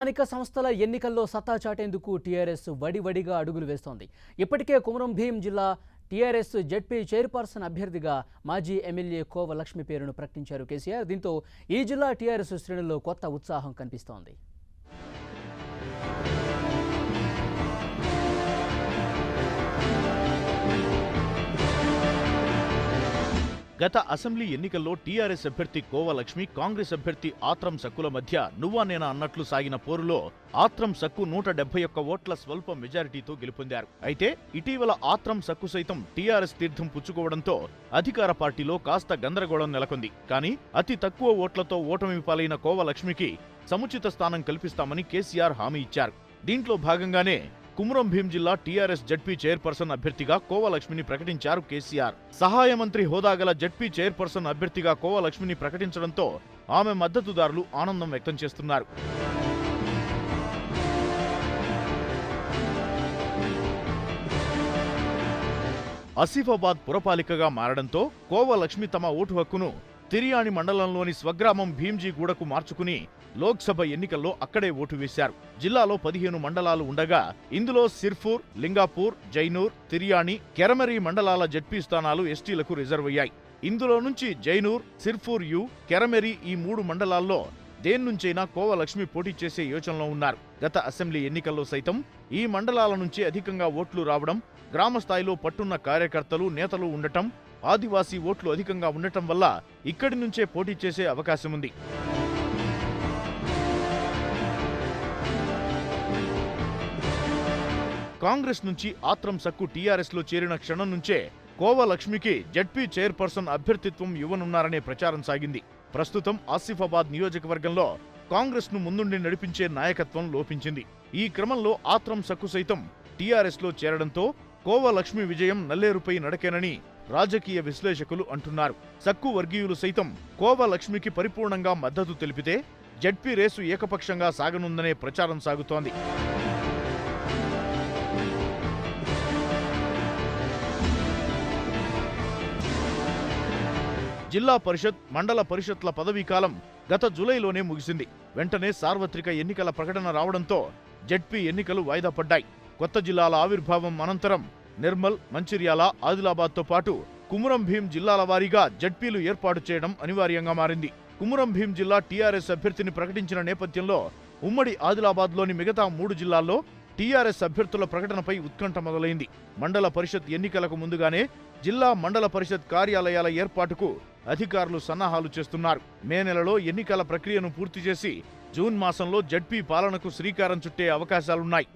స్థానిక సంస్థల ఎన్నికల్లో సత్తా చాటేందుకు టీఆర్ఎస్ వడివడిగా అడుగులు వేస్తోంది. ఇప్పటికే కుమరం భీం జిల్లా టీఆర్ఎస్ జెడ్పీ చైర్పర్సన్ అభ్యర్థిగా మాజీ ఎమ్మెల్యే కోవ లక్ష్మి పేరును ప్రకటించారు కేసీఆర్. దీంతో ఈ జిల్లా టీఆర్ఎస్ శ్రేణుల్లో కొత్త ఉత్సాహం కనిపిస్తోంది. గత అసెంబ్లీ ఎన్నికల్లో టీఆర్ఎస్ అభ్యర్థి కోవ లక్ష్మి, కాంగ్రెస్ అభ్యర్థి ఆత్రం సక్కుల మధ్య నువ్వా నేనా అన్నట్లు సాగిన పోరులో ఆత్రం సక్కు 171 ఓట్ల స్వల్ప మెజారిటీతో గెలుపొందారు. అయితే ఇటీవల ఆత్రం సక్కు సైతం టీఆర్ఎస్ తీర్థం పుచ్చుకోవడంతో అధికార పార్టీలో కాస్త గందరగోళం నెలకొంది. కానీ అతి తక్కువ ఓట్లతో ఓటమి పాలైన కోవ లక్ష్మికి సముచిత స్థానం కల్పిస్తామని కేసీఆర్ హామీ ఇచ్చారు. దీంట్లో భాగంగానే కుమరం భీం జిల్లా టీఆర్ఎస్ జెడ్పీ చైర్పర్సన్ అభ్యర్థిగా కోవ లక్ష్మిని ప్రకటించారు కేసీఆర్. సహాయ మంత్రి హోదా గల జెడ్పీ చైర్పర్సన్ అభ్యర్థిగా కోవ లక్ష్మిని ప్రకటించడంతో ఆమె మద్దతుదారులు ఆనందం వ్యక్తం చేస్తున్నారు. ఆసిఫాబాద్ పురపాలికగా మారడంతో కోవ లక్ష్మి తమ ఓటు హక్కును తిరియాణి మండలంలోని స్వగ్రామం భీంజీగూడకు మార్చుకుని లోక్సభ ఎన్నికల్లో అక్కడే ఓటు వేశారు. జిల్లాలో 15 మండలాలు ఉండగా ఇందులో సిర్పూర్, లింగాపూర్, జైనూర్, తిరియాణి, కెరమెరి మండలాల జెడ్పీ స్థానాలు ఎస్టీలకు రిజర్వ్ అయ్యాయి. ఇందులో నుంచి జైనూర్, సిర్పూర్ యు, కెరమెరి ఈ 3 మండలాల్లో దేన్నుంచైనా కోవ లక్ష్మి పోటీ చేసే యోచనలో ఉన్నారు. గత అసెంబ్లీ ఎన్నికల్లో సైతం ఈ మండలాల నుంచి అధికంగా ఓట్లు రావడం, గ్రామ స్థాయిలో పట్టున్న కార్యకర్తలు, నేతలు ఉండటం, ఆదివాసీ ఓట్లు అధికంగా ఉండటం వల్ల ఇక్కడి నుంచే పోటీ చేసే అవకాశం ఉంది. కాంగ్రెస్ నుంచి ఆత్రం సక్కు టీఆర్ఎస్ లో చేరిన క్షణం నుంచే కోవ లక్ష్మికి జెడ్పీ చైర్పర్సన్ అభ్యర్థిత్వం ఇవ్వనున్నారనే ప్రచారం సాగింది. ప్రస్తుతం ఆసిఫాబాద్ నియోజకవర్గంలో కాంగ్రెస్ ను ముందుండి నడిపించే నాయకత్వం లోపించింది. ఈ క్రమంలో ఆత్రం సక్కు సైతం టీఆర్ఎస్ లో చేరడంతో కోవ లక్ష్మి విజయం నల్లేరుపై నడకేనని రాజకీయ విశ్లేషకులు అంటున్నారు. సక్కు వర్గీయులు సైతం కోవ లక్ష్మికి పరిపూర్ణంగా మద్దతు తెలిపితే జెడ్పీ రేసు ఏకపక్షంగా సాగనుందనే ప్రచారం సాగుతోంది. జిల్లా పరిషత్, మండల పరిషత్ల పదవీకాలం గత జూలైలోనే ముగిసింది. వెంటనే సార్వత్రిక ఎన్నికల ప్రకటన రావడంతో జెడ్పీ ఎన్నికలు వాయిదా పడ్డాయి. కొత్త జిల్లాల ఆవిర్భావం అనంతరం నిర్మల్, మంచిర్యాల, ఆదిలాబాద్తో పాటు కుమరం భీం జిల్లాల వారీగా జెడ్పీలు ఏర్పాటు చేయడం అనివార్యంగా మారింది. కుమరం భీం జిల్లా టీఆర్ఎస్ అభ్యర్థిని ప్రకటించిన నేపథ్యంలో ఉమ్మడి ఆదిలాబాద్లోని మిగతా 3 జిల్లాల్లో టీఆర్ఎస్ అభ్యర్థుల ప్రకటనపై ఉత్కంఠ మొదలైంది. మండల పరిషత్ ఎన్నికలకు ముందుగానే జిల్లా మండల పరిషత్ కార్యాలయాల ఏర్పాటుకు అధికారులు సన్నాహాలు చేస్తున్నారు. మే నెలలో ఎన్నికల ప్రక్రియను పూర్తి చేసి జూన్ మాసంలో జెడ్పీ పాలనకు శ్రీకారం చుట్టే అవకాశాలున్నాయి.